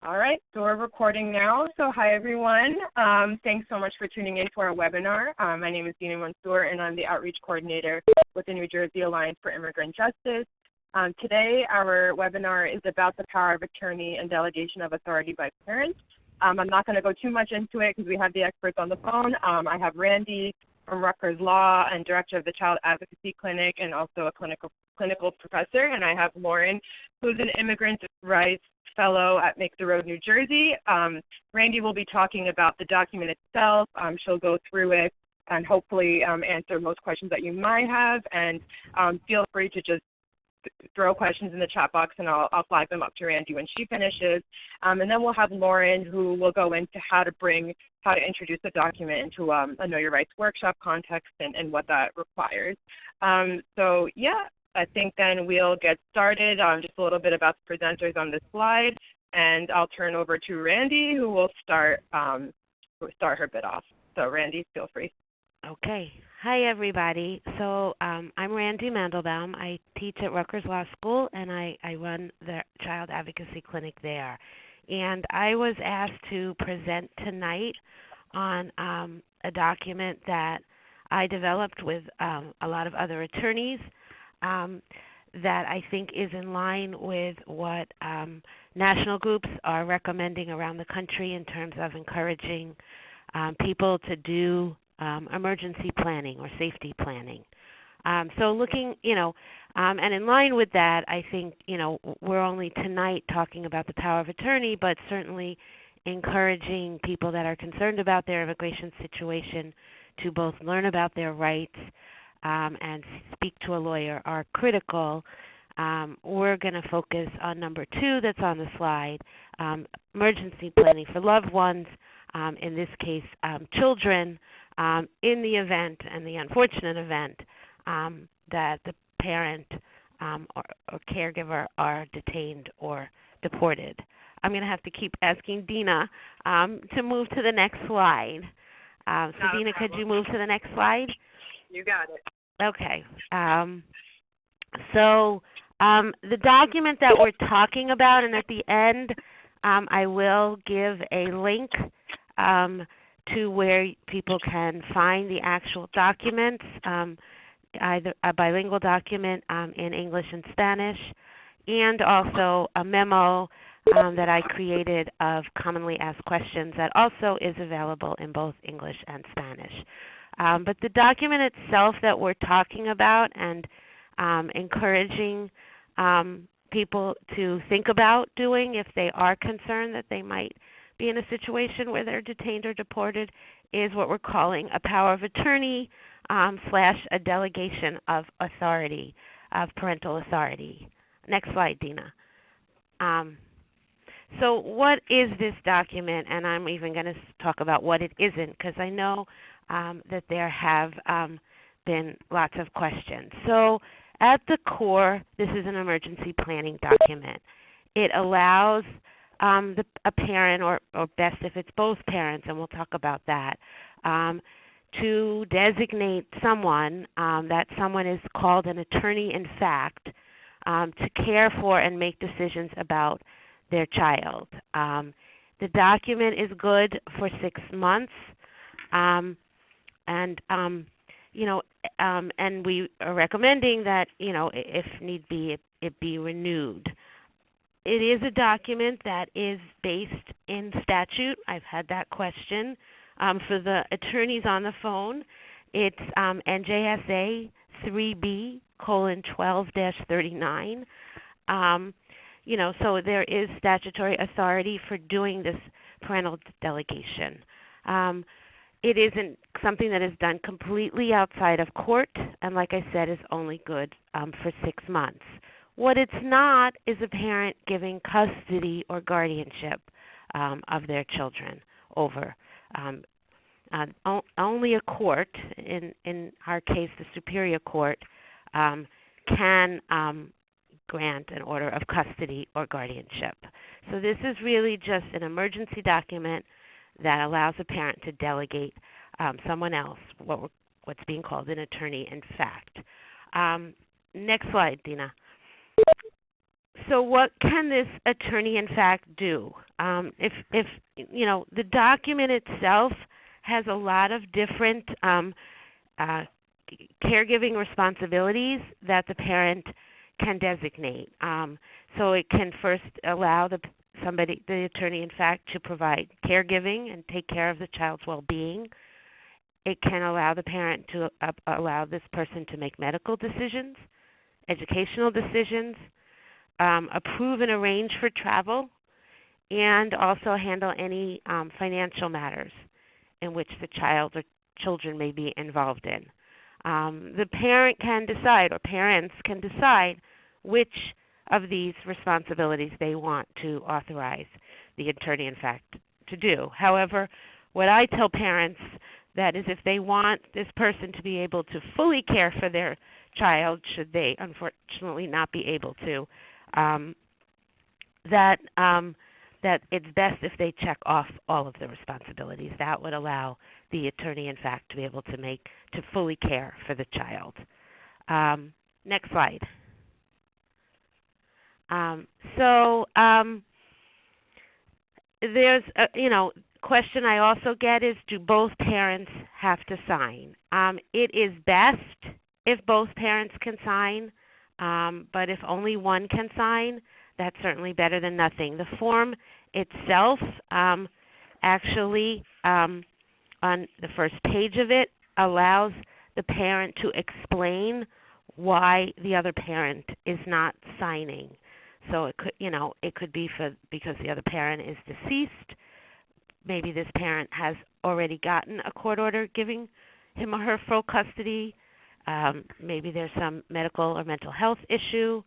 All right, so we're recording now. So hi, everyone. Thanks so much for tuning in to our webinar. My name is Dina Mansour, and I'm the Outreach Coordinator with the New Jersey Alliance for Immigrant Justice. Today, our webinar is about the power of attorney and delegation of authority by parents. I'm not going to go too much into it because we have the experts on the phone. I have Randy from Rutgers Law and Director of the Child Advocacy Clinic and also a clinical professor. And I have Lauren, who's an immigrant rights fellow at Make the Road, New Jersey. Randy will be talking about the document itself. She'll go through it and hopefully answer most questions that you might have. And feel free to just throw questions in the chat box, and I'll flag them up to Randy when she finishes. And then we'll have Lauren, who will go into how to introduce the document into a Know Your Rights workshop context and what that requires. So yeah, I think then we'll get started. Just a little bit about the presenters on this slide, and I'll turn over to Randy, who will start her bit off. So Randy, feel free. Okay. Hi, everybody. So I'm Randy Mandelbaum. I teach at Rutgers Law School, and I run the Child Advocacy Clinic there. And I was asked to present tonight on a document that I developed with a lot of other attorneys that I think is in line with what national groups are recommending around the country in terms of encouraging people to do emergency planning or safety planning. So looking, and in line with that, I think, we're only tonight talking about the power of attorney, but certainly encouraging people that are concerned about their immigration situation to both learn about their rights and speak to a lawyer are critical. We're going to focus on number 2 that's on the slide, emergency planning for loved ones, in this case children, in the event and the unfortunate event that the parent or caregiver are detained or deported. I'm going to have to keep asking Dina to move to the next slide. So Dina, could you move to the next slide? You got it. Okay. So the document that we're talking about, and at the end I will give a link to where people can find the actual documents, either a bilingual document in English and Spanish, and also a memo that I created of commonly asked questions that also is available in both English and Spanish. But the document itself that we're talking about and encouraging people to think about doing if they are concerned that they might be in a situation where they're detained or deported is what we're calling a power of attorney / a delegation of authority, of parental authority. Next slide, Dina. So what is this document? And I'm even going to talk about what it isn't, because I know that there have been lots of questions. So at the core, this is an emergency planning document. It allows a parent, or best if it's both parents, and we'll talk about that, to designate someone, that someone is called an attorney in fact, to care for and make decisions about their child. The document is good for 6 months, and we are recommending that, if need be, it be renewed. It is a document that is based in statute. I've had that question for the attorneys on the phone. It's NJSA 3B:12-39. So there is statutory authority for doing this parental delegation. It isn't something that is done completely outside of court, and like I said, is only good for 6 months. What it's not is a parent giving custody or guardianship of their children over. Only a court, in our case the Superior Court, can grant an order of custody or guardianship. So this is really just an emergency document that allows a parent to delegate someone else, what's being called an attorney in fact. Next slide, Dina. So what can this attorney in fact do? If you know, the document itself has a lot of different uh, caregiving responsibilities that the parent can designate. So it can first allow the attorney in fact, to provide caregiving and take care of the child's well-being. It can allow the parent to allow this person to make medical decisions, educational decisions, approve and arrange for travel, and also handle any financial matters in which the child or children may be involved in. The parent can decide, or parents can decide, which of these responsibilities they want to authorize the attorney in fact to do. However, what I tell parents that is if they want this person to be able to fully care for their child, should they unfortunately not be able to, that it's best if they check off all of the responsibilities. That would allow the attorney in fact to be able to fully care for the child. Next slide. There's a question I also get is, do both parents have to sign? It is best if both parents can sign, but if only one can sign, that's certainly better than nothing. The form itself actually on the first page of it allows the parent to explain why the other parent is not signing. So it could be because the other parent is deceased. Maybe this parent has already gotten a court order giving him or her full custody. Maybe there's some medical or mental health issue,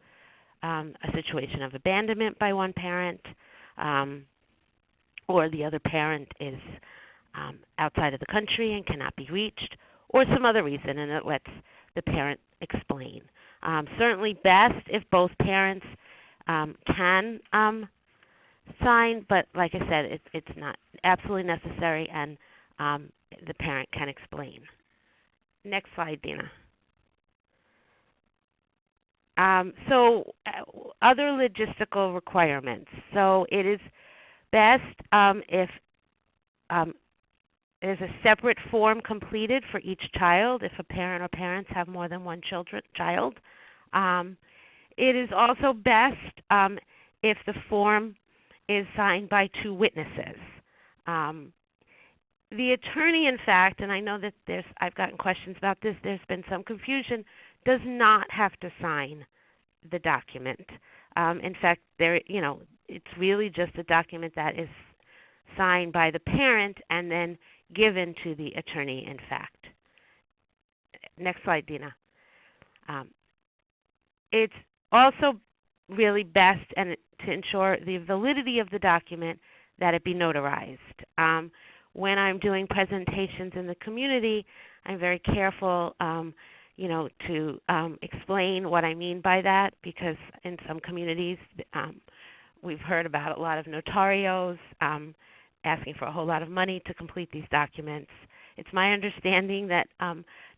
a situation of abandonment by one parent, or the other parent is outside of the country and cannot be reached, or some other reason, and it lets the parent explain. Certainly best if both parents can sign, but like I said, it's not absolutely necessary, and the parent can explain. Next slide, Dina. Other logistical requirements. So it is best if there's a separate form completed for each child if a parent or parents have more than one child. It is also best if the form is signed by two witnesses. The attorney, in fact, and I know that I've gotten questions about this, there's been some confusion, does not have to sign the document. In fact, it's really just a document that is signed by the parent and then given to the attorney, in fact. Next slide, Dina. It's also really best and to ensure the validity of the document that it be notarized. When I'm doing presentations in the community, I'm very careful to explain what I mean by that, because in some communities we've heard about a lot of notarios asking for a whole lot of money to complete these documents. It's my understanding that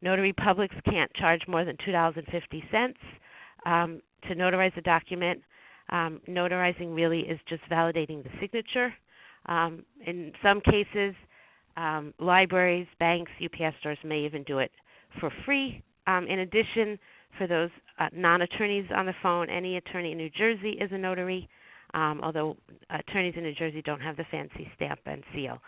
notary publics can't charge more than $2.50 to notarize a document. Notarizing really is just validating the signature. In some cases, libraries, banks, UPS stores may even do it for free. In addition, for those non-attorneys on the phone, any attorney in New Jersey is a notary, although attorneys in New Jersey don't have the fancy stamp and seal.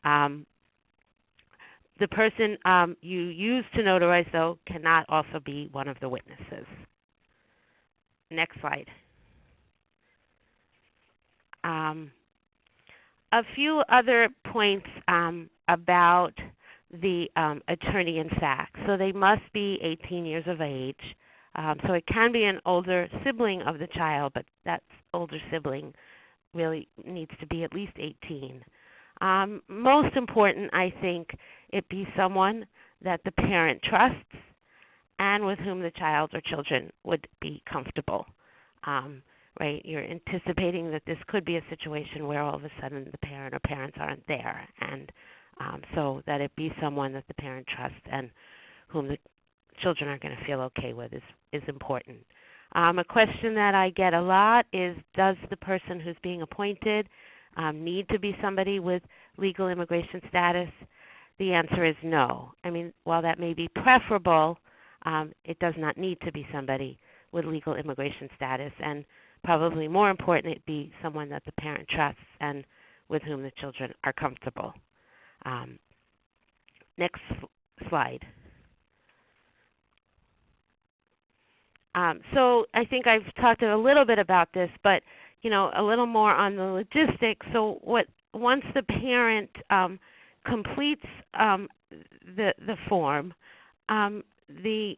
The person you use to notarize, though, cannot also be one of the witnesses. Next slide. A few other points about the attorney in fact. So they must be 18 years of age. So it can be an older sibling of the child, but that older sibling really needs to be at least 18. Most important, I think, it be someone that the parent trusts and with whom the child or children would be comfortable. Right? You're anticipating that this could be a situation where all of a sudden the parent or parents aren't there, and so that it be someone that the parent trusts and whom the children are going to feel okay with is important. A question that I get a lot is, does the person who's being appointed need to be somebody with legal immigration status? The answer is no. I mean, while that may be preferable, it does not need to be somebody with legal immigration status, and probably more important, it be someone that the parent trusts and with whom the children are comfortable. Next slide. So I think I've talked a little bit about this, but a little more on the logistics. So once the parent completes the form, the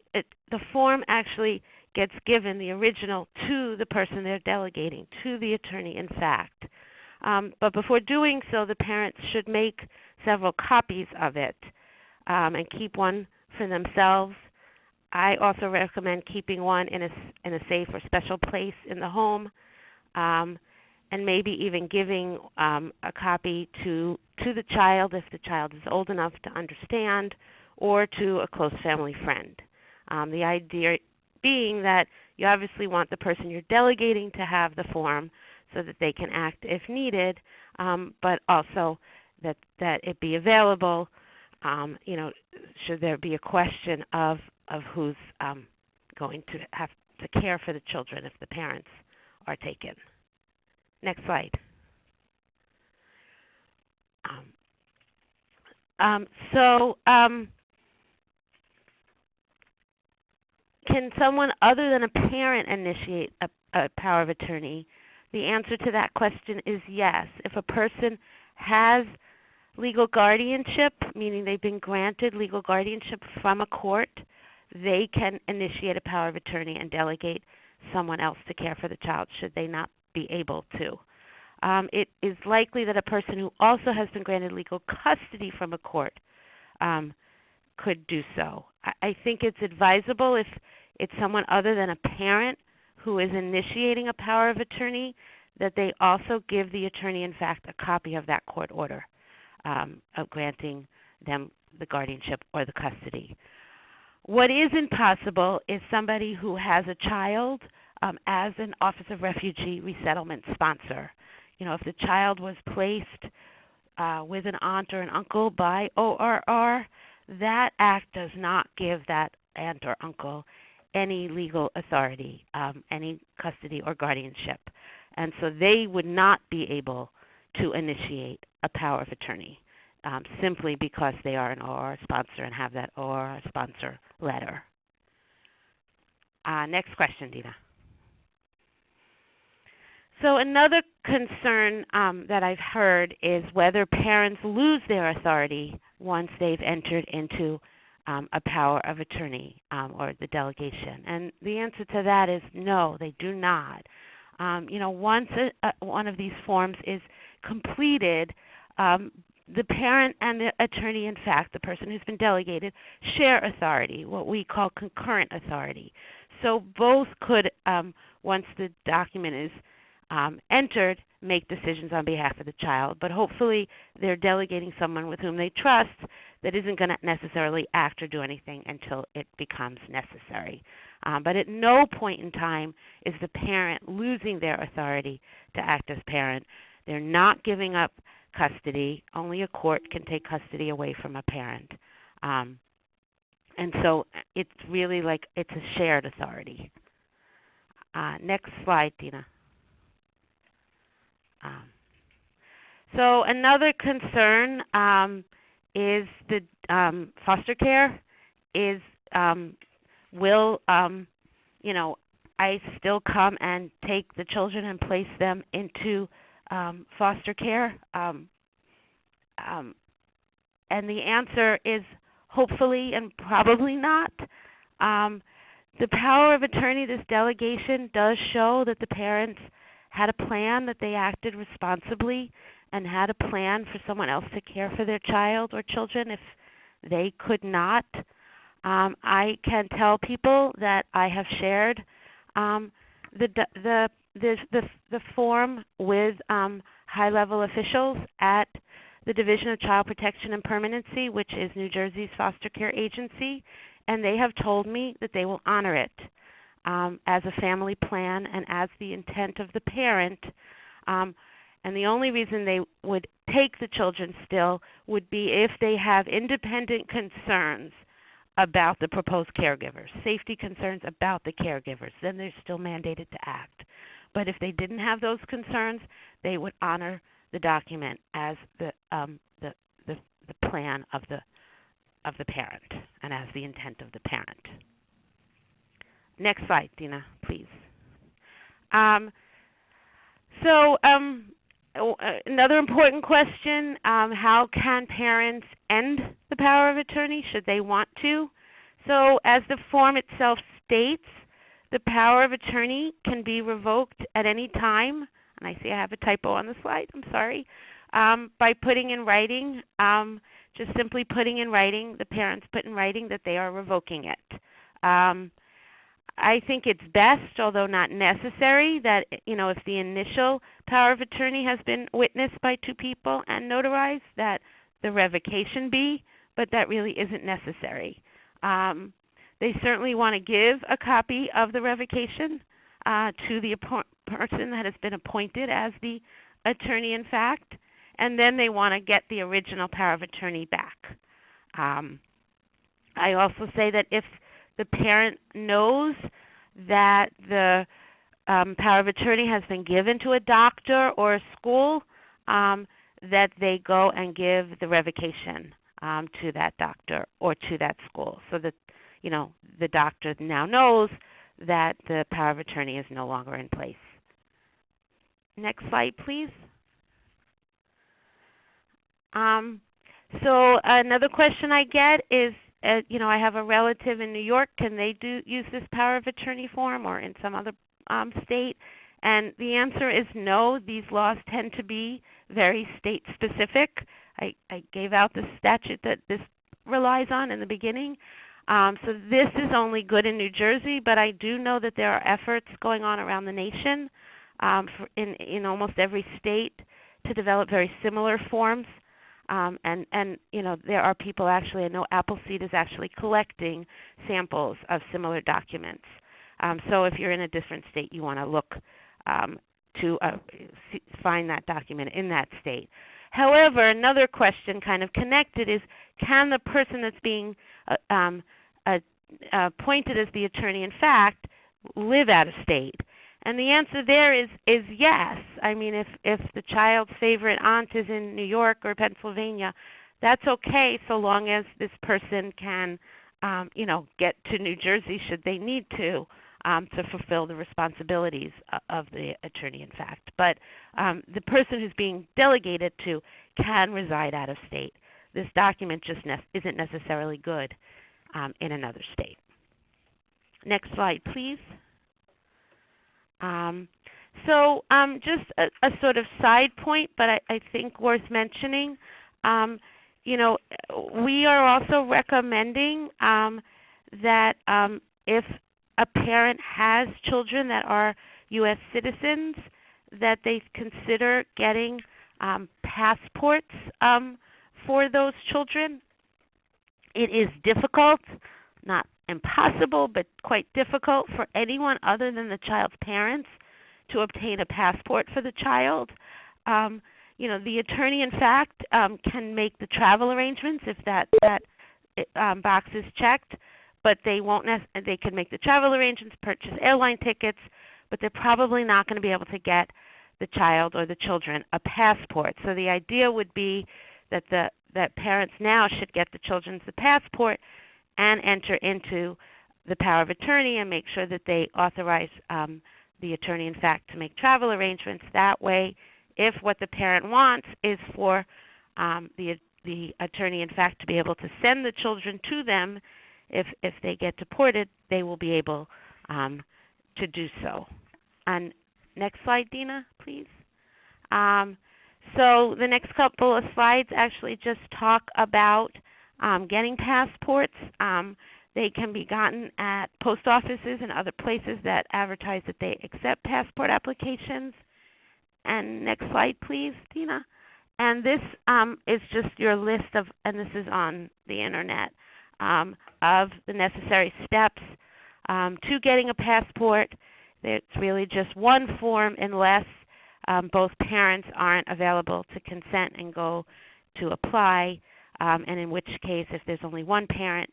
form actually gets given, the original, to the person they're delegating, to the attorney in fact. But before doing so, the parents should make several copies of it and keep one for themselves. I also recommend keeping one in a safe or special place in the home, and maybe even giving a copy to the child if the child is old enough to understand, or to a close family friend. The idea being that you obviously want the person you're delegating to have the form so that they can act if needed, but also that it be available, should there be a question of who's going to have to care for the children if the parents are taken. Next slide. Can someone other than a parent initiate a power of attorney? The answer to that question is yes. If a person has legal guardianship, meaning they've been granted legal guardianship from a court, they can initiate a power of attorney and delegate someone else to care for the child should they not be able to. It is likely that a person who also has been granted legal custody from a court could do so. I think it's advisable if it's someone other than a parent who is initiating a power of attorney that they also give the attorney, in fact, a copy of that court order of granting them the guardianship or the custody. What isn't possible is somebody who has a child as an Office of Refugee Resettlement sponsor. If the child was placed with an aunt or an uncle by ORR, that act does not give that aunt or uncle any legal authority, any custody or guardianship. And so they would not be able to initiate a power of attorney simply because they are an ORR sponsor and have that ORR sponsor letter. Next question, Dina. So another concern that I've heard is whether parents lose their authority once they've entered into a power of attorney or the delegation. And the answer to that is no, they do not. Once one of these forms is completed, the parent and the attorney, in fact, the person who's been delegated, share authority, what we call concurrent authority. So both could, once the document is entered, make decisions on behalf of the child. But hopefully they're delegating someone with whom they trust that isn't going to necessarily act or do anything until it becomes necessary. But at no point in time is the parent losing their authority to act as parent. They're not giving up custody. Only a court can take custody away from a parent. And so it's really like it's a shared authority. Next slide, Dina. So another concern is the foster care is will I still come and take the children and place them into foster care? And the answer is hopefully and probably not. The power of attorney, this delegation, does show that the parents had a plan, that they acted responsibly, and had a plan for someone else to care for their child or children if they could not. I can tell people that I have shared the form with high-level officials at the Division of Child Protection and Permanency, which is New Jersey's foster care agency, and they have told me that they will honor it. as a family plan and as the intent of the parent. And the only reason they would take the children still would be if they have independent concerns about the proposed caregivers, safety concerns about the caregivers. Then they're still mandated to act. But if they didn't have those concerns, they would honor the document as the plan of the parent and as the intent of the parent. Next slide, Dina, please. Another important question, how can parents end the power of attorney should they want to? So as the form itself states, the power of attorney can be revoked at any time, and I see I have a typo on the slide, I'm sorry, by putting in writing, just simply putting in writing, the parents put in writing that they are revoking it. I think it's best, although not necessary, that if the initial power of attorney has been witnessed by two people and notarized, that the revocation be, but that really isn't necessary. They certainly want to give a copy of the revocation to the person that has been appointed as the attorney in fact, and then they want to get the original power of attorney back. I also say that if the parent knows that the power of attorney has been given to a doctor or a school, that they go and give the revocation to that doctor or to that school, so that the doctor now knows that the power of attorney is no longer in place. Next slide, please. So another question I get is, I have a relative in New York. Can they use this power of attorney form or in some other state? And the answer is no. These laws tend to be very state specific. I gave out the statute that this relies on in the beginning. So this is only good in New Jersey, but I do know that there are efforts going on around the nation in almost every state to develop very similar forms. And there are people actually, I know Appleseed is actually collecting samples of similar documents. So if you're in a different state, you want to look to find that document in that state. However, another question kind of connected is, can the person that's being appointed as the attorney in fact live out of state? And the answer there is yes. I mean, if the child's favorite aunt is in New York or Pennsylvania, that's okay so long as this person can, get to New Jersey should they need to fulfill the responsibilities of the attorney in fact. But the person who's being delegated to can reside out of state. This document just isn't necessarily good in another state. Next slide, please. Just a sort of side point, but I think worth mentioning, we are also recommending that if a parent has children that are U.S. citizens, that they consider getting passports for those children. It is difficult, not impossible, but quite difficult for anyone other than the child's parents to obtain a passport for the child. The attorney, in fact, can make the travel arrangements if that box is checked, but they won't. They can make the travel arrangements, purchase airline tickets, but they're probably not going to be able to get the child or the children a passport. So the idea would be that that parents now should get the children the passport and enter into the power of attorney and make sure that they authorize the attorney in fact to make travel arrangements. That way, if what the parent wants is for the attorney in fact to be able to send the children to them, if they get deported, they will be able to do so. And next slide, Dina, please. So the next couple of slides actually just talk about getting passports. They can be gotten at post offices and other places that advertise that they accept passport applications. And next slide, please, Dina. And this is just your list of, and this is on the internet, of the necessary steps To getting a passport, it's really just one form unless both parents aren't available to consent and go to apply, and in which case if there's only one parent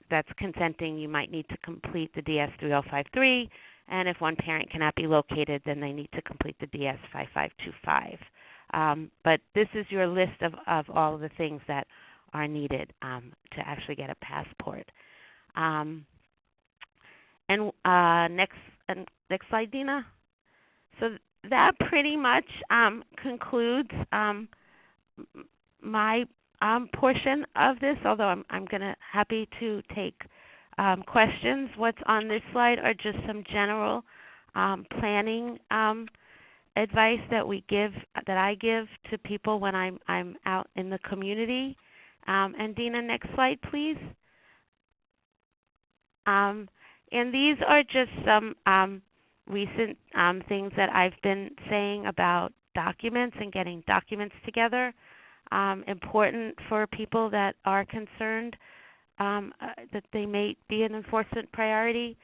that's consenting, you might need to complete the DS-3053, and if one parent cannot be located, then they need to complete the DS-5525. But this is your list of all of the things that are needed to actually get a passport. Next slide, Dina. So that pretty much concludes my portion of this, although I'm happy to take questions. What's on this slide are just some general planning advice that I give to people when I'm out in the community. And Dina, next slide, please. And these are just some recent things that I've been saying about documents and getting documents together. Important for people that are concerned that they may be an enforcement priority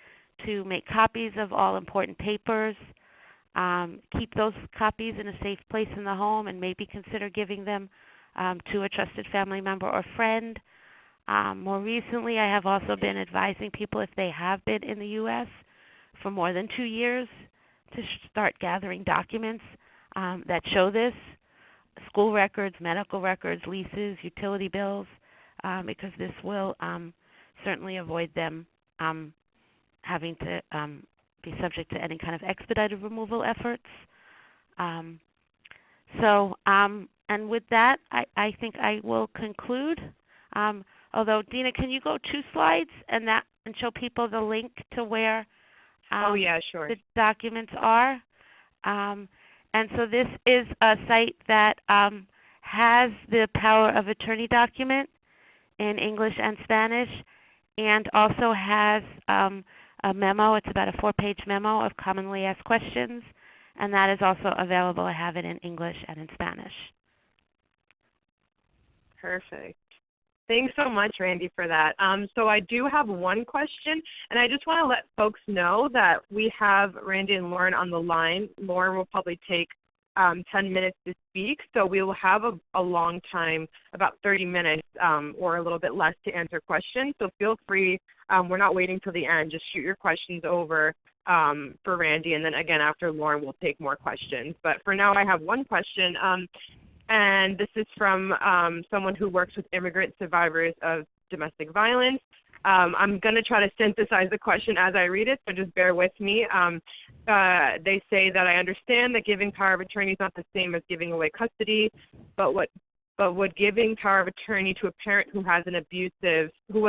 to make copies of all important papers. Keep those copies in a safe place in the home and maybe consider giving them to a trusted family member or friend. More recently, I have also been advising people if they have been in the U.S. for more than 2 years to start gathering documents that show this: school records, medical records, leases, utility bills, because this will certainly avoid them having to be subject to any kind of expedited removal efforts. And with that, I think I will conclude. Although, Dina, can you go 2 slides and show people the link to where oh, yeah, sure. the documents are? And so this is a site that has the power of attorney document in English and Spanish, and also has a memo. It's about a 4-page memo of commonly asked questions, and that is also available. I have it in English and in Spanish. Perfect. Thanks so much, Randy, for that. So I do have one question, and I just want to let folks know that we have Randy and Lauren on the line. Lauren will probably take 10 minutes to speak, so we will have a long time, about 30 minutes or a little bit less, to answer questions. So feel free. We're not waiting till the end. Just shoot your questions over for Randy, and then again after Lauren we'll take more questions. But for now I have one question. And this is from someone who works with immigrant survivors of domestic violence. I'm going to try to synthesize the question as I read it, so just bear with me. They say that I understand that giving power of attorney is not the same as giving away custody, but would giving power of attorney to a parent who was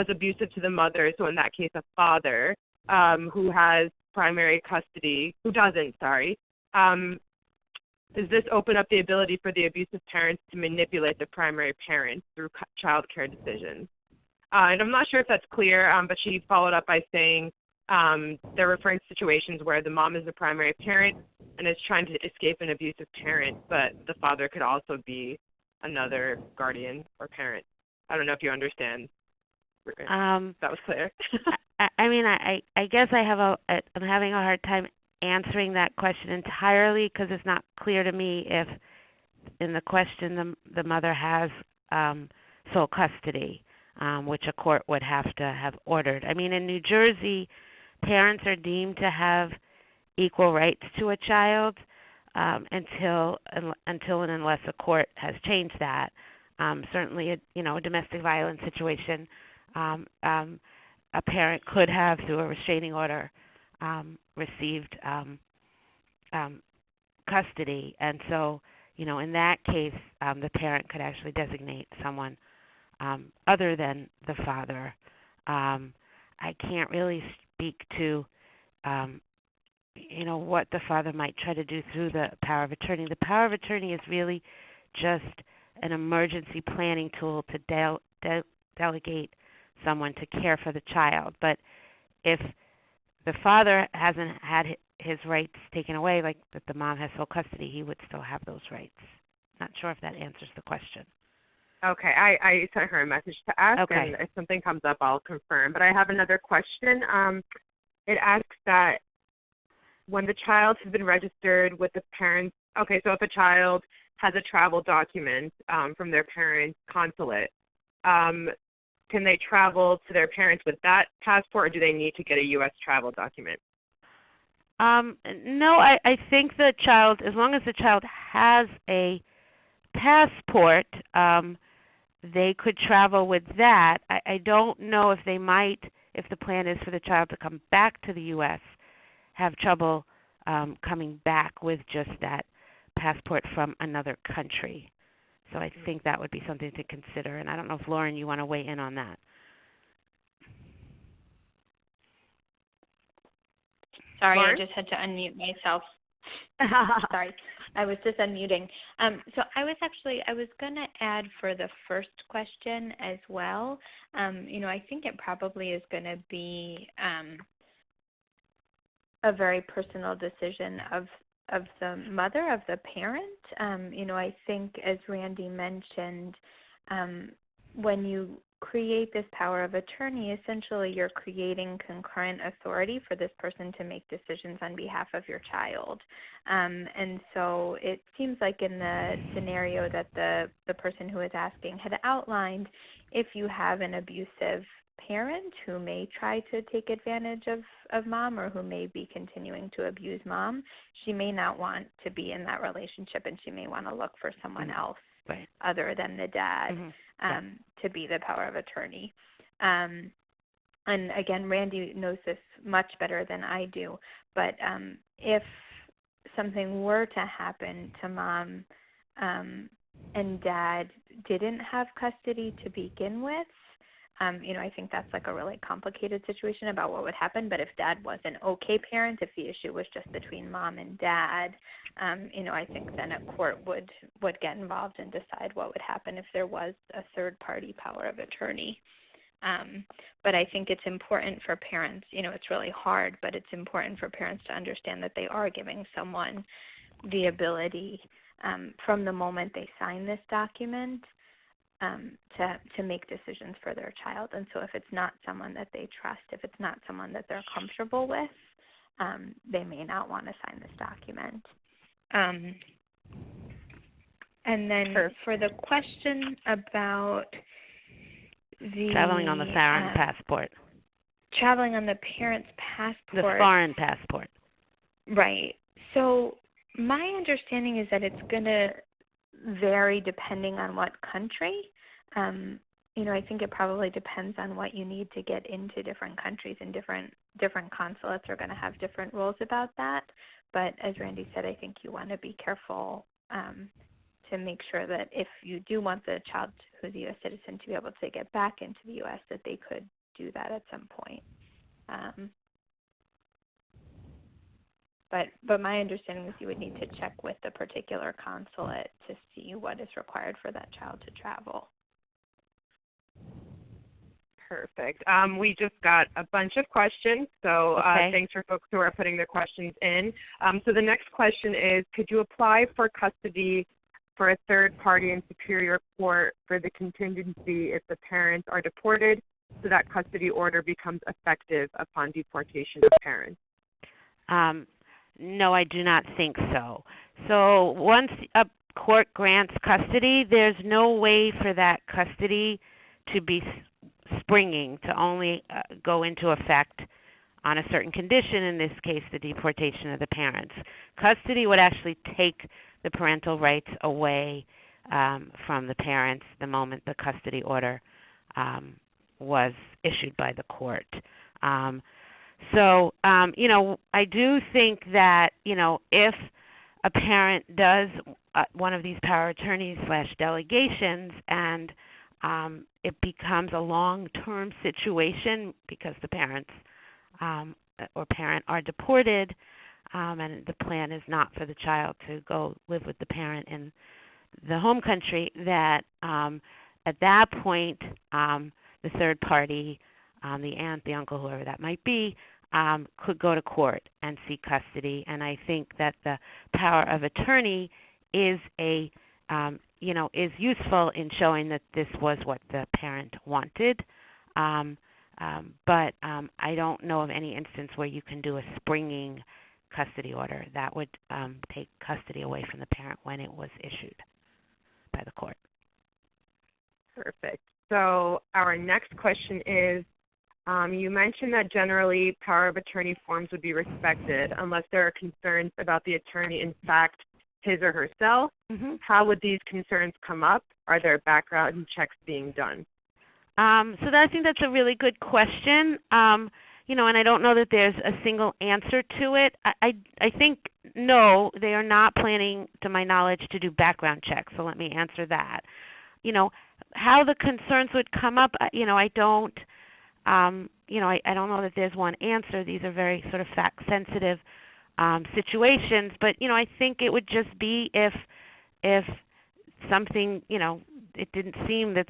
abusive to the mother, so in that case a father who has primary custody, does this open up the ability for the abusive parents to manipulate the primary parent through child care decisions? And I'm not sure if that's clear, but she followed up by saying they're referring to situations where the mom is the primary parent and is trying to escape an abusive parent, but the father could also be another guardian or parent. I don't know if you understand. That was clear. I guess I'm having a hard time answering that question entirely, because it's not clear to me if in the question the mother has sole custody, which a court would have to have ordered. I mean, in New Jersey, parents are deemed to have equal rights to a child until and unless a court has changed that. Certainly, a domestic violence situation, a parent could have, through a restraining order, received custody, and so in that case the parent could actually designate someone other than the father. I can't really speak to what the father might try to do through the power of attorney. The power of attorney is really just an emergency planning tool to delegate someone to care for the child. But if the father hasn't had his rights taken away, like that the mom has sole custody, he would still have those rights. Not sure if that answers the question. Okay, I sent her a message to ask, Okay. and if something comes up, I'll confirm. But I have another question. It asks that when the child has been registered with the parents, okay, so if a child has a travel document from their parents' consulate, can they travel to their parents with that passport, or do they need to get a U.S. travel document? No, I think the child, as long as the child has a passport, they could travel with that. I don't know if they might, if the plan is for the child to come back to the U.S., have trouble coming back with just that passport from another country. So I think that would be something to consider. And I don't know if, Lauren, you want to weigh in on that. Sorry, Lauren? I just had to unmute myself. Sorry, I was just unmuting. So I was going to add for the first question as well. I think it probably is going to be a very personal decision of the mother, of the parent. I think, as Randy mentioned, when you create this power of attorney, essentially you're creating concurrent authority for this person to make decisions on behalf of your child. And so it seems like in the scenario that the person who is asking had outlined, if you have an abusive parent who may try to take advantage of mom, or who may be continuing to abuse mom, she may not want to be in that relationship, and she may want to look for someone else other than the dad to be the power of attorney. And again, Randy knows this much better than I do, but if something were to happen to mom and dad didn't have custody to begin with, I think that's like a really complicated situation about what would happen. But if dad was an okay parent, if the issue was just between mom and dad, I think then a court would get involved and decide what would happen if there was a third-party power of attorney. But I think it's important for parents, it's really hard, but it's important for parents to understand that they are giving someone the ability from the moment they sign this document to make decisions for their child. And so if it's not someone that they trust, if it's not someone that they're comfortable with, they may not want to sign this document. And then for the question about the traveling on the foreign passport. Traveling on the parent's passport. The foreign passport. Right. So my understanding is that it's going to vary depending on what country. I think it probably depends on what you need to get into different countries, and different consulates are going to have different rules about that. But as Randy said, I think you want to be careful to make sure that if you do want the child who's a U.S. citizen to be able to get back into the U.S., that they could do that at some point. But my understanding is you would need to check with the particular consulate to see what is required for that child to travel. Perfect. We just got a bunch of questions, so thanks for folks who are putting their questions in. So the next question is, could you apply for custody for a third party in superior court for the contingency if the parents are deported, so that custody order becomes effective upon deportation of parents? No, I do not think so. So once a court grants custody, there's no way for that custody to be springing, to only go into effect on a certain condition, in this case the deportation of the parents. Custody would actually take the parental rights away from the parents the moment the custody order was issued by the court. So, I do think that, if a parent does one of these power attorneys / delegations and it becomes a long-term situation because the parents or parent are deported and the plan is not for the child to go live with the parent in the home country, that at that point the third party, the aunt, the uncle, whoever that might be, could go to court and seek custody. And I think that the power of attorney is a is useful in showing that this was what the parent wanted. But I don't know of any instance where you can do a springing custody order. That would take custody away from the parent when it was issued by the court. Perfect. So our next question is, you mentioned that generally power of attorney forms would be respected unless there are concerns about the attorney, in fact, his or herself. Mm-hmm. How would these concerns come up? Are there background checks being done? So I think that's a really good question. And I don't know that there's a single answer to it. I think no, they are not planning, to my knowledge, to do background checks. So let me answer that. How the concerns would come up, I don't know that there's one answer. These are very sort of fact-sensitive situations. But I think it would just be if something, it didn't seem that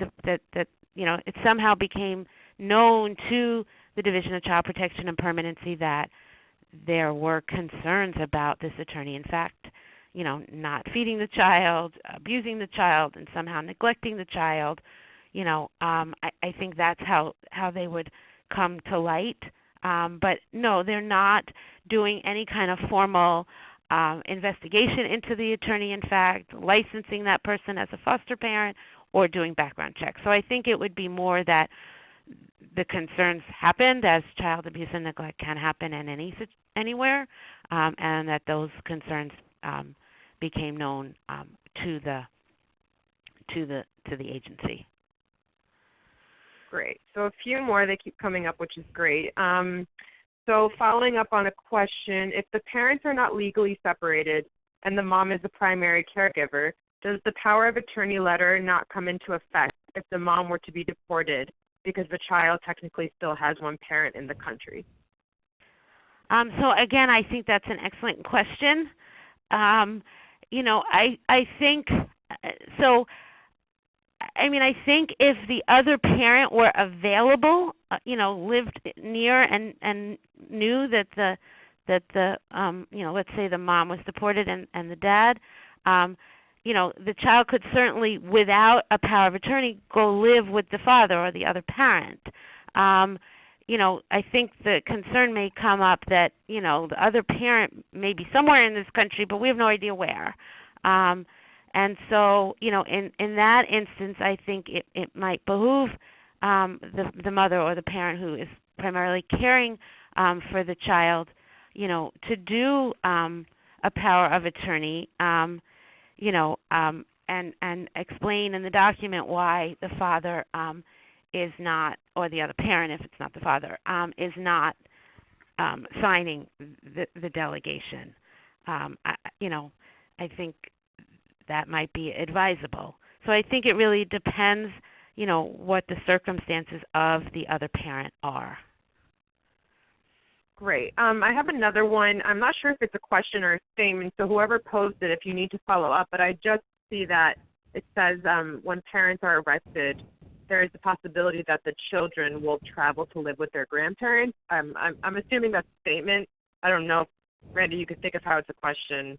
it somehow became known to the Division of Child Protection and Permanency that there were concerns about this attorney, in fact, not feeding the child, abusing the child, and somehow neglecting the child. I think that's how they would come to light. But no, they're not doing any kind of formal investigation into the attorney, in fact, licensing that person as a foster parent, or doing background checks. So I think it would be more that the concerns happened, as child abuse and neglect can happen in anywhere, and that those concerns became known to the agency. Great. So a few more, they keep coming up, which is great. So following up on a question, if the parents are not legally separated and the mom is the primary caregiver, does the power of attorney letter not come into effect if the mom were to be deported because the child technically still has one parent in the country? So again, I think that's an excellent question. I think so. I think if the other parent were available, lived near and knew that the let's say the mom was deported and the dad, the child could certainly, without a power of attorney, go live with the father or the other parent. I think the concern may come up that, the other parent may be somewhere in this country, but we have no idea where. And so, in that instance, I think it might behoove the mother or the parent who is primarily caring for the child, to do a power of attorney, and explain in the document why the father is not, or the other parent, if it's not the father, is not signing the delegation. I think that might be advisable. So I think it really depends, what the circumstances of the other parent are. Great. I have another one. I'm not sure if it's a question or a statement, so whoever posed it, if you need to follow up, but I just see that it says when parents are arrested, there is the possibility that the children will travel to live with their grandparents. I'm assuming that's a statement. I don't know, Randy, you could think of how it's a question.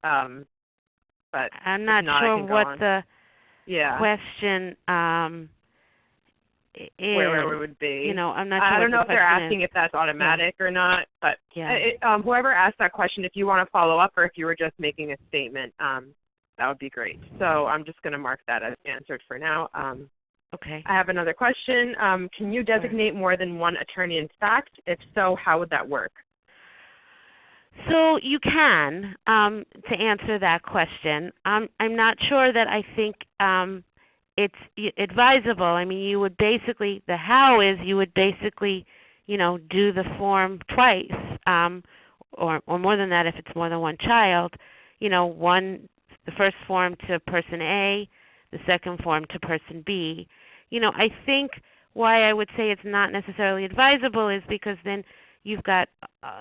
But I'm not sure what the question is. Where it would be. I'm not sure. I don't know if they're asking if that's automatic or not, but whoever asked that question, if you want to follow up or if you were just making a statement, that would be great. So I'm just going to mark that as answered for now. Okay. I have another question. Can you designate more than one attorney in fact? If so, how would that work? So you can, to answer that question. I'm not sure that I think it's advisable. You would basically, the how is you would basically, do the form twice, or more than that if it's more than one child. The first form to person A, the second form to person B. I think why I would say it's not necessarily advisable is because then you've got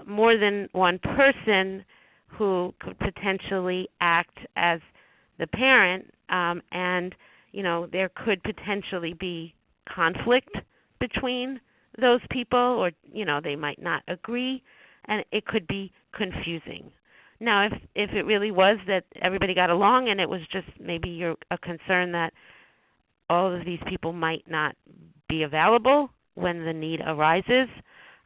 more than one person who could potentially act as the parent, and there could potentially be conflict between those people, or they might not agree, and it could be confusing. Now, if it really was that everybody got along and it was just maybe a concern that all of these people might not be available when the need arises,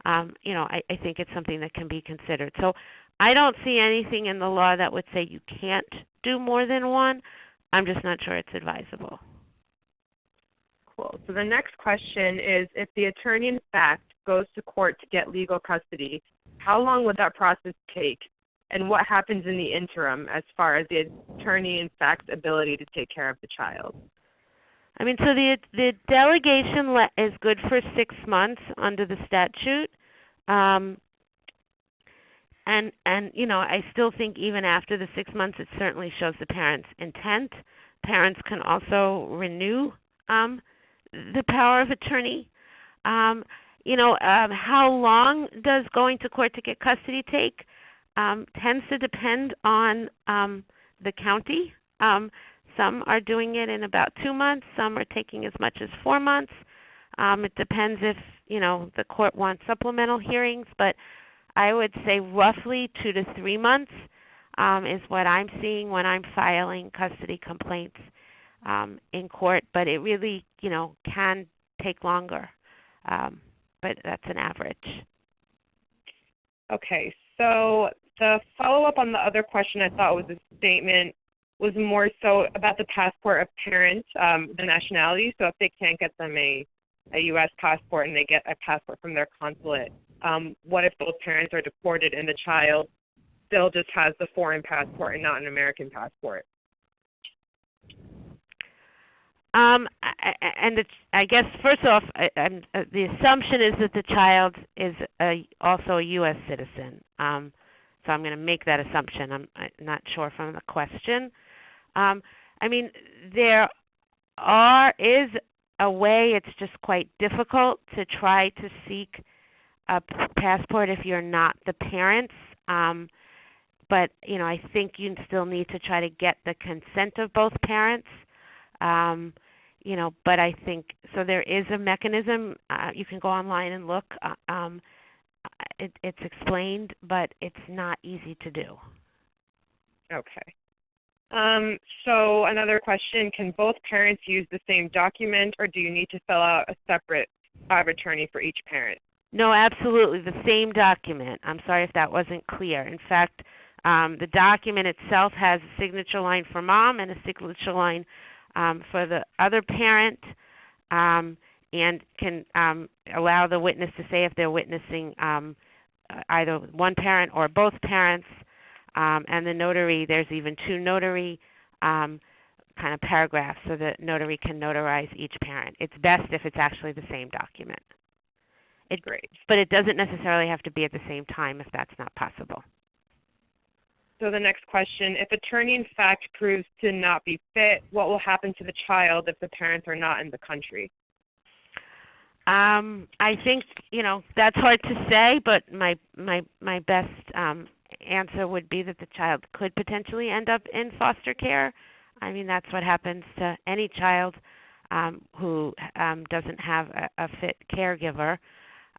I think it's something that can be considered. So I don't see anything in the law that would say you can't do more than one. I'm just not sure it's advisable. Cool. So the next question is, if the attorney in fact goes to court to get legal custody, how long would that process take? And what happens in the interim as far as the attorney in fact's ability to take care of the child? I mean, so the delegation is good for 6 months under the statute. And I still think even after the 6 months, it certainly shows the parent's intent. Parents can also renew the power of attorney. How long does going to court to get custody take? Tends to depend on the county. Some are doing it in about 2 months. Some are taking as much as 4 months. It depends if the court wants supplemental hearings, but I would say roughly 2 to 3 months is what I'm seeing when I'm filing custody complaints in court. But it really, can take longer. But that's an average. Okay, so the follow-up on the other question I thought was a statement was more so about the passport of parents, the nationality. So if they can't get them a U.S. passport and they get a passport from their consulate, what if those parents are deported and the child still just has the foreign passport and not an American passport? I guess first off, the assumption is that the child is also a U.S. citizen. So I'm going to make that assumption. I'm not sure from the question. There is a way. It's just quite difficult to try to seek a passport if you're not the parents. But I think you still need to try to get the consent of both parents. But I think so. There is a mechanism. You can go online and look. It's explained, but it's not easy to do. Okay. So another question, can both parents use the same document, or do you need to fill out a separate power of attorney for each parent? No, absolutely, the same document. I'm sorry if that wasn't clear. In fact, the document itself has a signature line for mom and a signature line for the other parent, and can allow the witness to say if they're witnessing either one parent or both parents. And the notary, there's even 2 notary kind of paragraphs so the notary can notarize each parent. It's best if it's actually the same document. Great. But it doesn't necessarily have to be at the same time if that's not possible. So the next question, if attorney in fact proves to not be fit, what will happen to the child if the parents are not in the country? I think, that's hard to say, but my best answer would be that the child could potentially end up in foster care. That's what happens to any child who doesn't have a fit caregiver.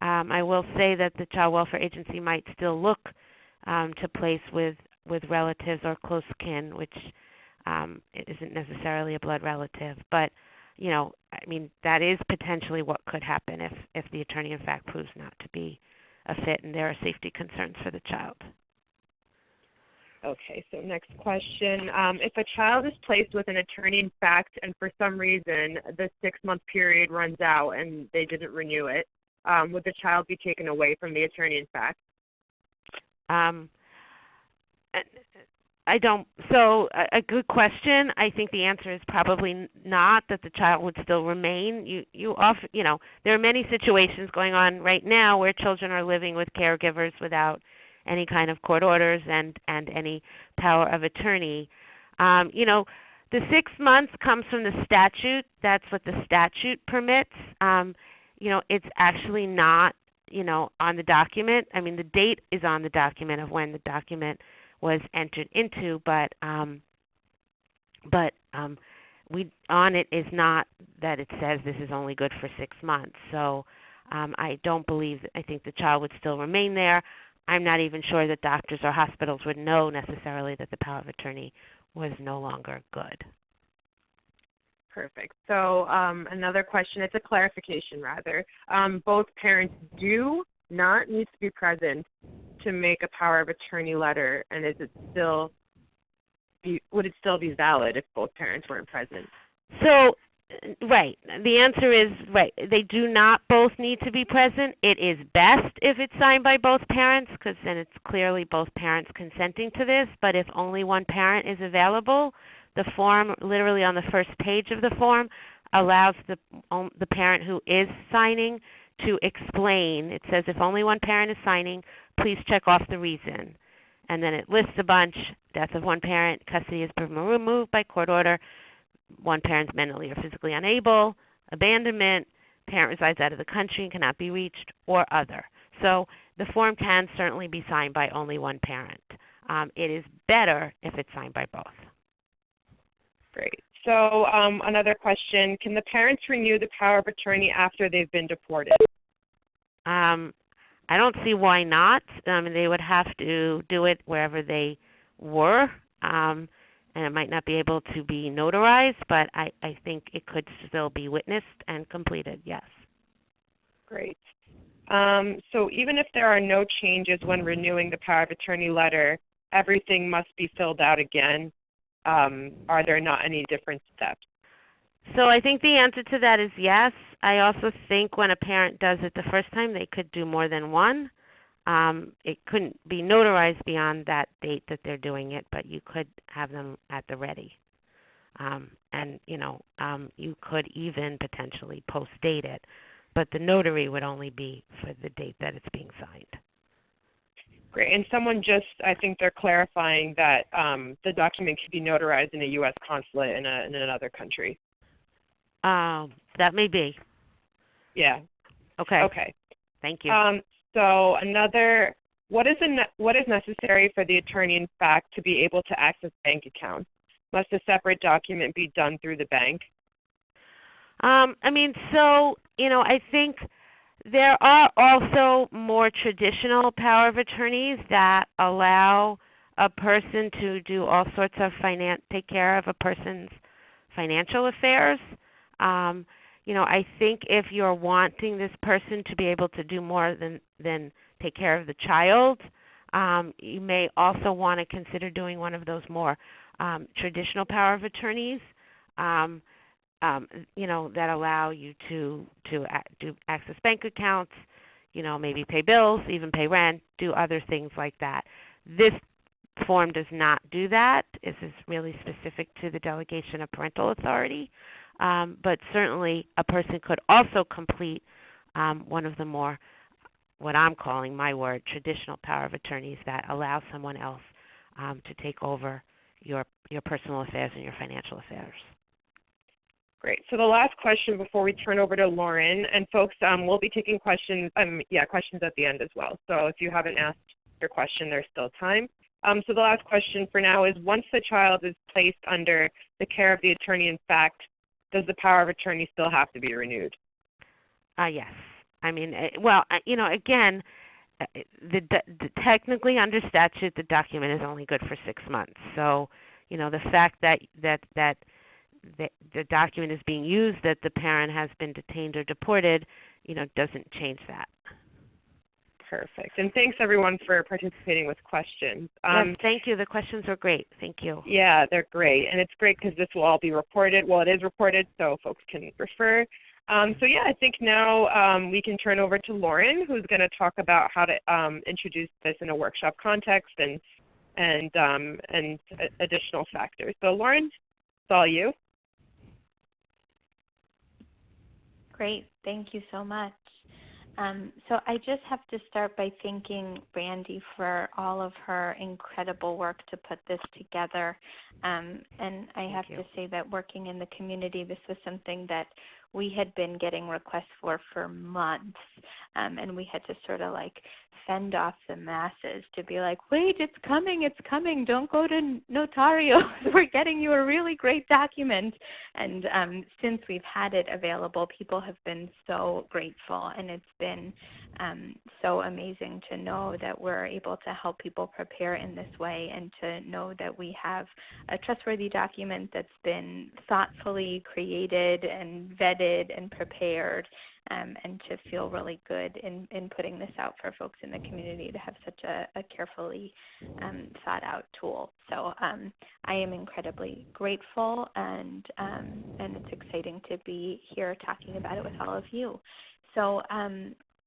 I will say that the Child Welfare Agency might still look to place with relatives or close kin, which it isn't necessarily a blood relative. But, that is potentially what could happen if the attorney in fact proves not to be a fit and there are safety concerns for the child. Okay, so next question. If a child is placed with an attorney in fact and for some reason the 6-month period runs out and they didn't renew it, would the child be taken away from the attorney in fact? So a good question. I think the answer is probably not, that the child would still remain. There are many situations going on right now where children are living with caregivers without any kind of court orders and any power of attorney. The 6 months comes from the statute. That's what the statute permits. It's actually not, on the document. The date is on the document of when the document was entered into, but on it is not that it says this is only good for 6 months. So I think the child would still remain there. I'm not even sure that doctors or hospitals would know necessarily that the power of attorney was no longer good. Perfect. So another question, it's a clarification rather. Both parents do not need to be present to make a power of attorney letter, and would it still be valid if both parents weren't present? So, right, the answer is right. They do not both need to be present. It is best if it's signed by both parents because then it's clearly both parents consenting to this. But if only one parent is available, the form, literally on the first page of the form, allows the parent who is signing to explain. It says if only one parent is signing, please check off the reason. And then it lists a bunch: death of one parent, custody is removed by court order, one parent's mentally or physically unable, abandonment, parent resides out of the country and cannot be reached, or other. So the form can certainly be signed by only one parent. It is better if it's signed by both. Great. So another question, can the parents renew the power of attorney after they've been deported? I don't see why not. They would have to do it wherever they were. And it might not be able to be notarized, but I think it could still be witnessed and completed, yes. Great. So even if there are no changes when renewing the power of attorney letter, everything must be filled out again. Are there not any different steps? So I think the answer to that is yes. I also think when a parent does it the first time, they could do more than one. It couldn't be notarized beyond that date that they're doing it, but you could have them at the ready. And you could even potentially post-date it, but the notary would only be for the date that it's being signed. Great. And someone just, I think they're clarifying that the document can be notarized in a U.S. consulate in another country. That may be. Yeah. Okay. Okay. Thank you. So what is necessary for the attorney, in fact, to be able to access bank accounts? Must a separate document be done through the bank? I think there are also more traditional power of attorneys that allow a person to do all sorts of take care of a person's financial affairs. I think if you're wanting this person to be able to do more than take care of the child, you may also want to consider doing one of those more traditional power of attorneys, that allow you to access bank accounts, maybe pay bills, even pay rent, do other things like that. This form does not do that. This is really specific to the delegation of parental authority. But certainly a person could also complete one of the more, what I'm calling traditional power of attorneys that allow someone else to take over your personal affairs and your financial affairs. Great. So the last question before we turn over to Lauren, and folks, we'll be taking questions at the end as well. So if you haven't asked your question, there's still time. So the last question for now is, once the child is placed under the care of the attorney in fact, does the power of attorney still have to be renewed? Yes. Again, technically under statute, the document is only good for 6 months. So, the fact that the document is being used, that the parent has been detained or deported, doesn't change that. Perfect. And thanks, everyone, for participating with questions. Yes, thank you. The questions are great. Thank you. Yeah, they're great. And it's great because this will all be reported. Well, it is reported, so folks can refer. I think now we can turn over to Lauren, who's going to talk about how to introduce this in a workshop context and additional factors. So, Lauren, it's all you. Great. Thank you so much. So I just have to start by thanking Randy for all of her incredible work to put this together. And I have to say that working in the community, this was something that we had been getting requests for months. And we had to sort of fend off the masses, to be like, wait, it's coming, don't go to notarios, we're getting you a really great document. And since we've had it available, people have been so grateful, and it's been so amazing to know that we're able to help people prepare in this way, and to know that we have a trustworthy document that's been thoughtfully created and vetted and prepared, and to feel really good in putting this out for folks in the community to have such a carefully thought out tool. So I am incredibly grateful, and it's exciting to be here talking about it with all of you. So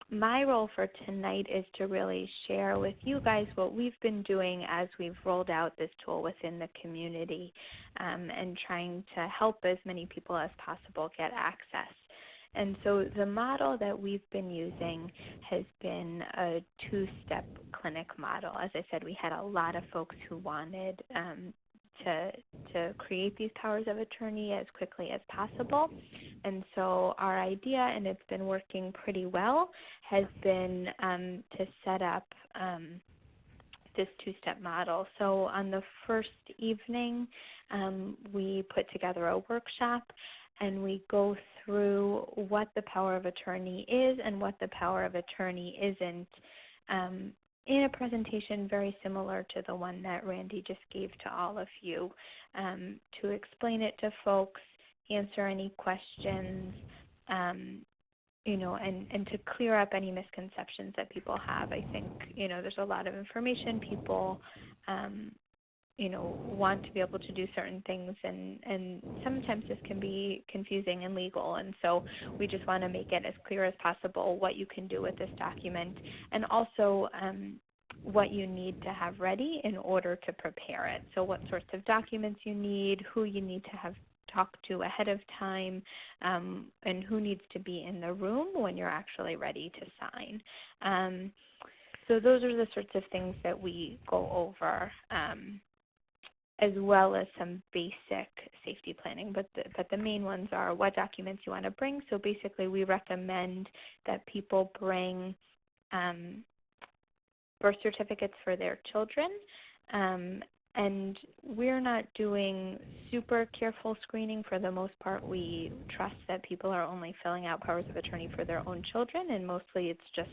my role for tonight is to really share with you guys what we've been doing as we've rolled out this tool within the community, and trying to help as many people as possible get access. And so the model that we've been using has been a two-step clinic model. As I said, we had a lot of folks who wanted to create these powers of attorney as quickly as possible. And so our idea, and it's been working pretty well, has been to set up this two-step model. So on the first evening, we put together a workshop, and we go through what the power of attorney is and what the power of attorney isn't, in a presentation very similar to the one that Randy just gave to all of you, to explain it to folks, answer any questions, and to clear up any misconceptions that people have. I think, there's a lot of information. People want to be able to do certain things, and sometimes this can be confusing and legal, and so we just want to make it as clear as possible what you can do with this document, and also what you need to have ready in order to prepare it. So what sorts of documents you need, who you need to have talked to ahead of time, and who needs to be in the room when you're actually ready to sign. So those are the sorts of things that we go over, as well as some basic safety planning. But the main ones are what documents you want to bring. So basically we recommend that people bring birth certificates for their children. And we're not doing super careful screening. For the most part, we trust that people are only filling out powers of attorney for their own children, and mostly it's just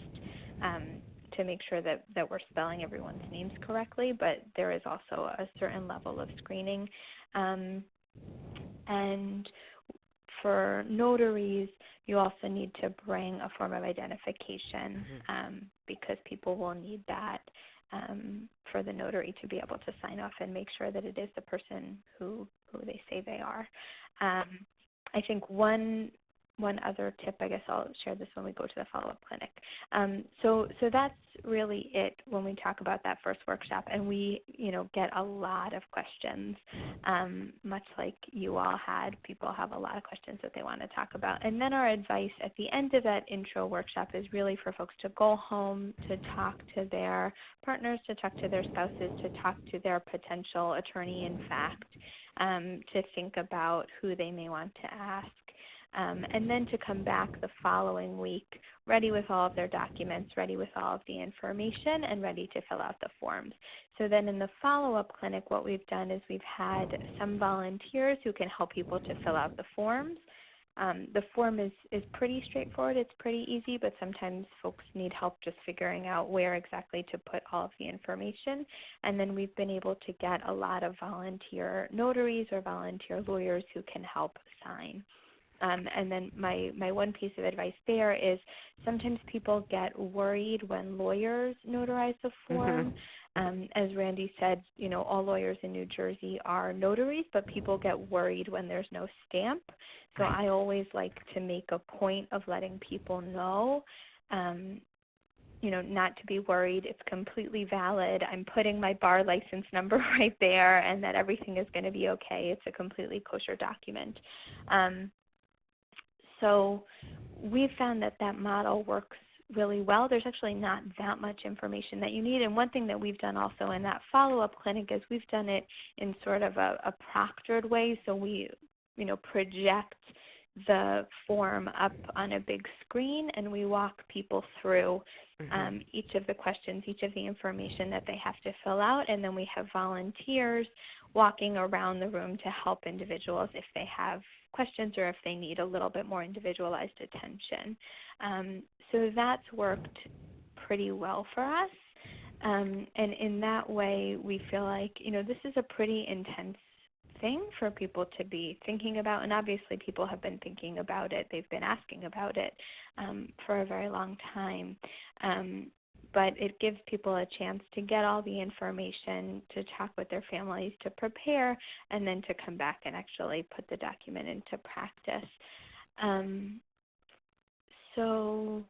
to make sure that we're spelling everyone's names correctly, but there is also a certain level of screening. And for notaries, you also need to bring a form of identification, because people will need that for the notary to be able to sign off and make sure that it is the person who they say they are. I think one other tip, I guess I'll share this when we go to the follow-up clinic. So that's really it when we talk about that first workshop, and we get a lot of questions, much like you all had. People have a lot of questions that they want to talk about. And then our advice at the end of that intro workshop is really for folks to go home, to talk to their partners, to talk to their spouses, to talk to their potential attorney in fact, to think about who they may want to ask. And then to come back the following week ready with all of their documents, ready with all of the information, and ready to fill out the forms. So then in the follow-up clinic, what we've done is we've had some volunteers who can help people to fill out the forms. The form is pretty straightforward. It's pretty easy, but sometimes folks need help just figuring out where exactly to put all of the information. And then we've been able to get a lot of volunteer notaries or volunteer lawyers who can help sign. And then my one piece of advice there is sometimes people get worried when lawyers notarize the form. As Randy said, all lawyers in New Jersey are notaries, but people get worried when there's no stamp. So I always like to make a point of letting people know, not to be worried. It's completely valid. I'm putting my bar license number right there, and that everything is going to be okay. It's a completely kosher document. So we've found that model works really well. There's actually not that much information that you need. And one thing that we've done also in that follow-up clinic is we've done it in sort of a proctored way. So we, project the form up on a big screen, and we walk people through each of the questions, each of the information that they have to fill out, and then we have volunteers walking around the room to help individuals if they have questions or if they need a little bit more individualized attention. So that's worked pretty well for us. And in that way, we feel like, this is a pretty intense thing for people to be thinking about, and obviously people have been thinking about it. They've been asking about it for a very long time. But it gives people a chance to get all the information, to talk with their families, to prepare, and then to come back and actually put the document into practice. So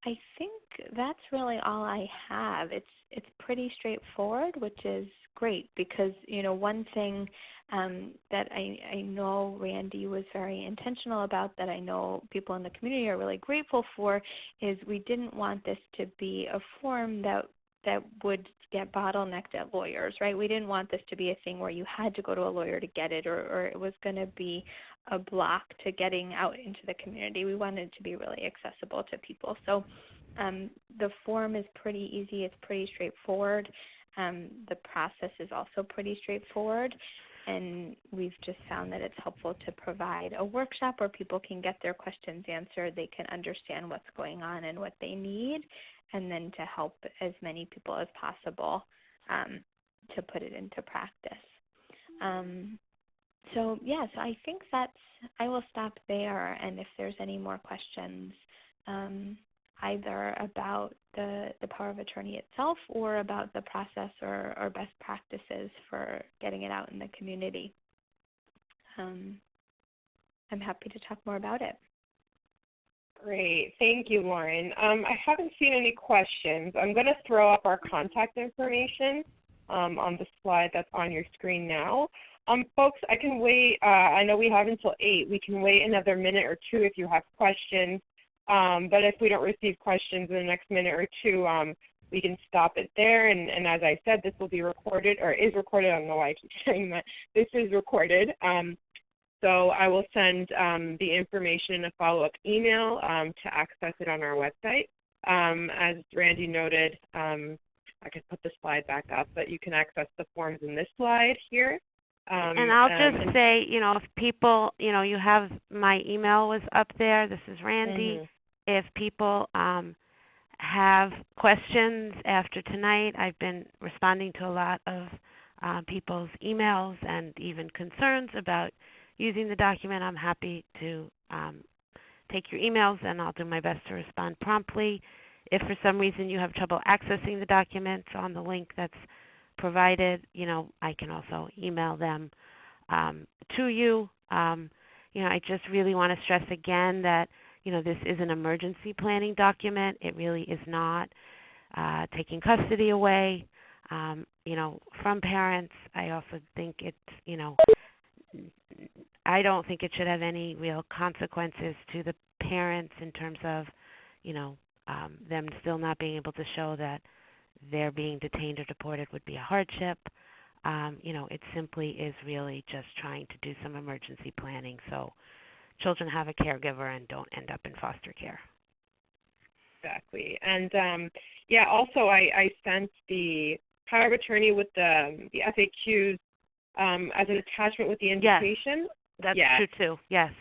I think that's really all I have. It's pretty straightforward, which is great because, one thing that I know Randy was very intentional about, that I know people in the community are really grateful for, is we didn't want this to be a form that would get bottlenecked at lawyers, right? We didn't want this to be a thing where you had to go to a lawyer to get it, or it was going to be a block to getting out into the community. We wanted it to be really accessible to people. So the form is pretty easy. It's pretty straightforward. The process is also pretty straightforward. And we've just found that it's helpful to provide a workshop where people can get their questions answered, they can understand what's going on and what they need, and then to help as many people as possible to put it into practice. So I think I will stop there, and if there's any more questions, either about the power of attorney itself or about the process or best practices for getting it out in the community, I'm happy to talk more about it. Great. Thank you, Lauren. I haven't seen any questions. I'm going to throw up our contact information on the slide that's on your screen now. Folks, I can wait. I know we have until 8. We can wait another minute or two if you have questions. But if we don't receive questions in the next minute or two, we can stop it there. And as I said, this will be recorded, or is recorded. I don't know why I keep saying that. This is recorded. So I will send the information in a follow-up email to access it on our website. As Randy noted, I could put the slide back up, but you can access the forms in this slide here. And I'll just say, if people, you have my email was up there. This is Randy. Mm-hmm. If people have questions after tonight, I've been responding to a lot of people's emails and even concerns about using the document. I'm happy to take your emails, and I'll do my best to respond promptly. If for some reason you have trouble accessing the documents on the link that's provided, I can also email them to you. I just really want to stress again that, this is an emergency planning document. It really is not taking custody away, from parents. I also think it's, I don't think it should have any real consequences to the parents in terms of, them still not being able to show that they're being detained or deported would be a hardship. It simply is really just trying to do some emergency planning so children have a caregiver and don't end up in foster care. Exactly. And also I sent the power of attorney with the FAQs as an attachment with the invitation. Yes, that's true too, yes.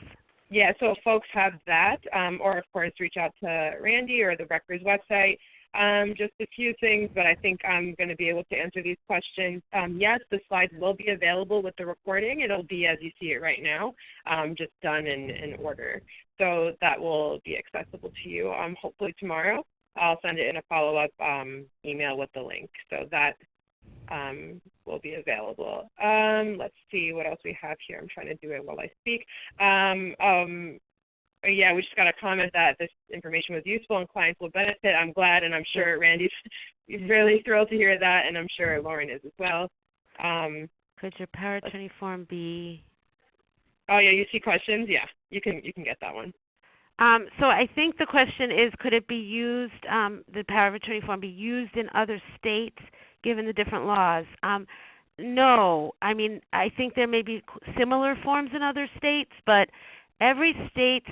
Yeah, so if folks have that, or of course reach out to Randy or the Rutgers website. Just a few things, but I think I'm going to be able to answer these questions. Yes, the slides will be available with the recording. It'll be as you see it right now, just done in order. So that will be accessible to you hopefully tomorrow. I'll send it in a follow-up email with the link. So that will be available. Let's see what else we have here. I'm trying to do it while I speak. Yeah, we just got a comment that this information was useful and clients will benefit. I'm glad, and I'm sure Randy's really thrilled to hear that, and I'm sure Lauren is as well. Could your power attorney form be? Oh yeah, you see questions? Yeah, you can get that one. So I think the question is, could it be used, the power of attorney form be used in other states given the different laws? No. I mean, I think there may be similar forms in other states, but every state's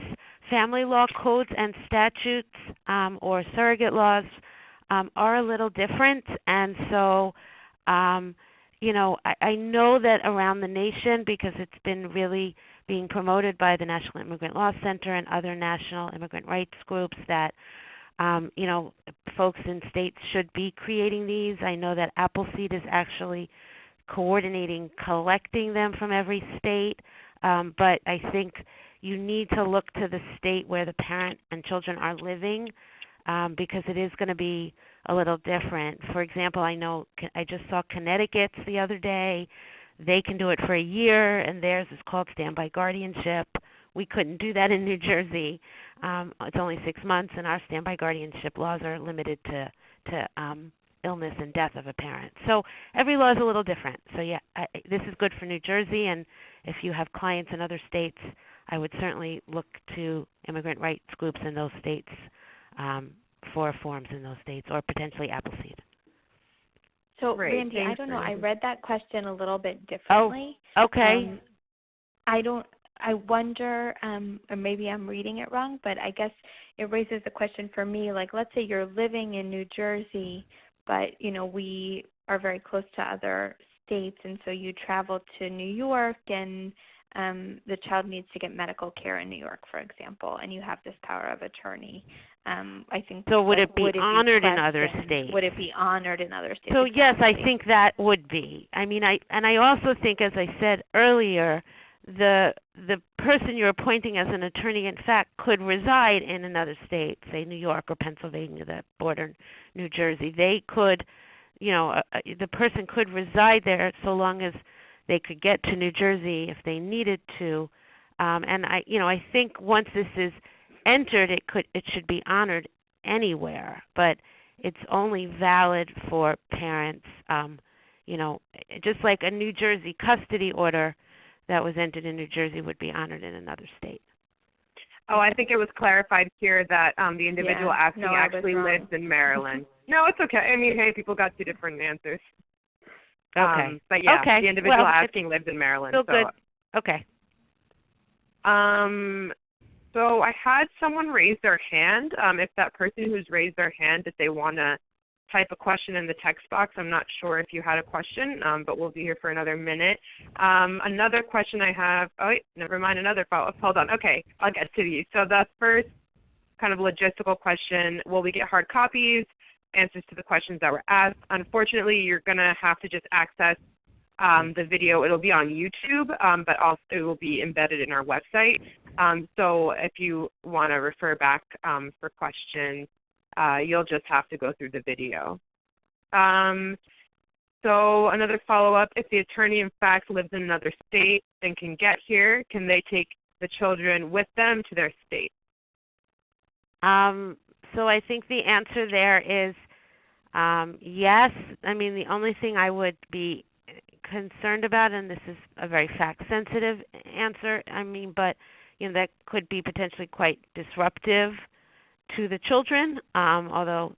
family law codes and statutes or surrogate laws are a little different, and so I know that around the nation, because it's been really being promoted by the National Immigrant Law Center and other national immigrant rights groups, that folks in states should be creating these. I know that Appleseed is actually coordinating collecting them from every state, but I think you need to look to the state where the parent and children are living, because it is going to be a little different. For example, I just saw Connecticut's the other day. They can do it for a year, and theirs is called standby guardianship. We couldn't do that in New Jersey. It's only 6 months, and our standby guardianship laws are limited to illness and death of a parent. So every law is a little different. So yeah, this is good for New Jersey, and if you have clients in other states, I would certainly look to immigrant rights groups in those states for forms in those states, or potentially Appleseed. So Great. Randy, Thanks, I don't know, I Randy. read that question a little bit differently. Oh, okay. I wonder, or maybe I'm reading it wrong, but I guess it raises the question for me, like let's say you're living in New Jersey, but we are very close to other states, and so you travel to New York, and the child needs to get medical care in New York, for example, and you have this power of attorney. I think. So would it be honored in other states? Would it be honored in other states? So exactly. yes, I think that would be. I mean, I also think, as I said earlier, the person you're appointing as an attorney, in fact, could reside in another state, say New York or Pennsylvania that border New Jersey. They could, the person could reside there so long as they could get to New Jersey if they needed to. And I think once this is entered, it should be honored anywhere, but it's only valid for parents. Just like a New Jersey custody order that was entered in New Jersey would be honored in another state. Oh, I think it was clarified here that the individual asking actually lives in Maryland. No, it's okay. I mean, hey, people got two different answers. Okay. But yeah, okay. the individual asking lives in Maryland. Still good. Okay. So I had someone raise their hand. If that person who's raised their hand, if they want to type a question in the text box, I'm not sure if you had a question, but we'll be here for another minute. Another question I have, never mind, another follow-up. Hold on. Okay, I'll get to these. So the first kind of logistical question, will we get hard copies? Answers to the questions that were asked. Unfortunately, you're going to have to just access the video. It'll be on YouTube, but also it will be embedded in our website. So if you want to refer back for questions, you'll just have to go through the video. So another follow-up, if the attorney in fact lives in another state and can get here, can they take the children with them to their state? So I think the answer there is yes. I mean, the only thing I would be concerned about, and this is a very fact-sensitive answer, but that could be potentially quite disruptive to the children, although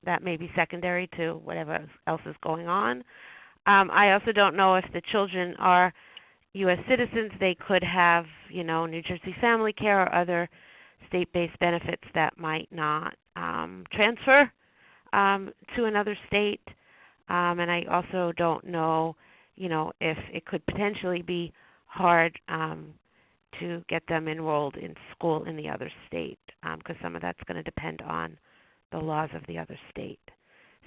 that may be secondary to whatever else is going on. I also don't know if the children are U.S. citizens. They could have New Jersey family care or other state-based benefits that might not transfer to another state. And I also don't know if it could potentially be hard to get them enrolled in school in the other state, because some of that's going to depend on the laws of the other state.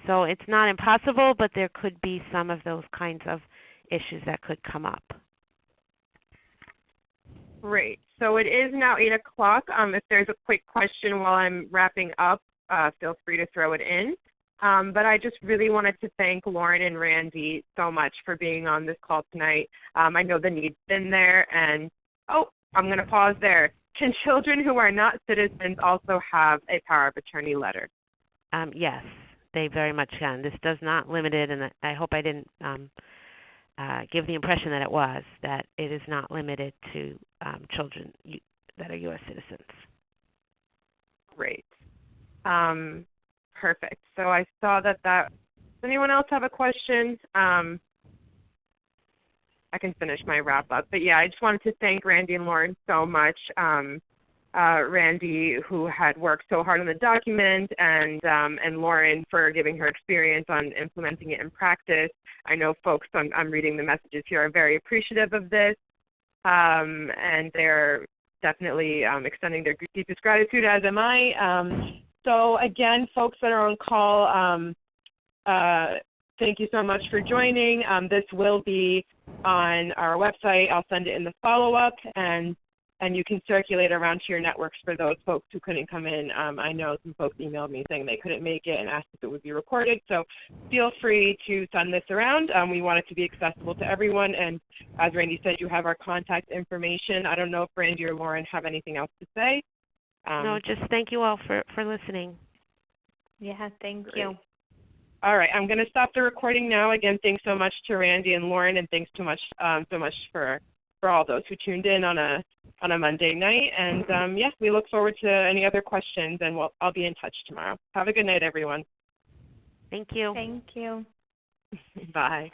So it's not impossible, but there could be some of those kinds of issues that could come up. Great. So it is now 8 o'clock. If there's a quick question while I'm wrapping up, feel free to throw it in. But I just really wanted to thank Lauren and Randy so much for being on this call tonight. I know the need's been there, and I'm going to pause there. Can children who are not citizens also have a power of attorney letter? Yes, they very much can. This does not limit it, and I hope I didn't give the impression that it was, that it is not limited to children that are U.S. citizens. Great. Perfect. So I saw that. Does anyone else have a question? I can finish my wrap up. But yeah, I just wanted to thank Randy and Lauren so much. Randy, who had worked so hard on the document, and Lauren for giving her experience on implementing it in practice. I know folks, I'm reading the messages here, are very appreciative of this, and they're definitely extending their deepest gratitude, as am I. So again, folks that are on call, thank you so much for joining. This will be on our website. I'll send it in the follow-up, and you can circulate around to your networks for those folks who couldn't come in. I know some folks emailed me saying they couldn't make it and asked if it would be recorded. So feel free to send this around. We want it to be accessible to everyone. And as Randy said, you have our contact information. I don't know if Randy or Lauren have anything else to say. No, just thank you all for listening. Yeah, thank Great. you. All right, I'm going to stop the recording now. Again, thanks so much to Randy and Lauren, and thanks so much for all those who tuned in on a Monday night. And yes, we look forward to any other questions, and I'll be in touch tomorrow. Have a good night, everyone. Thank you. Thank you. Bye.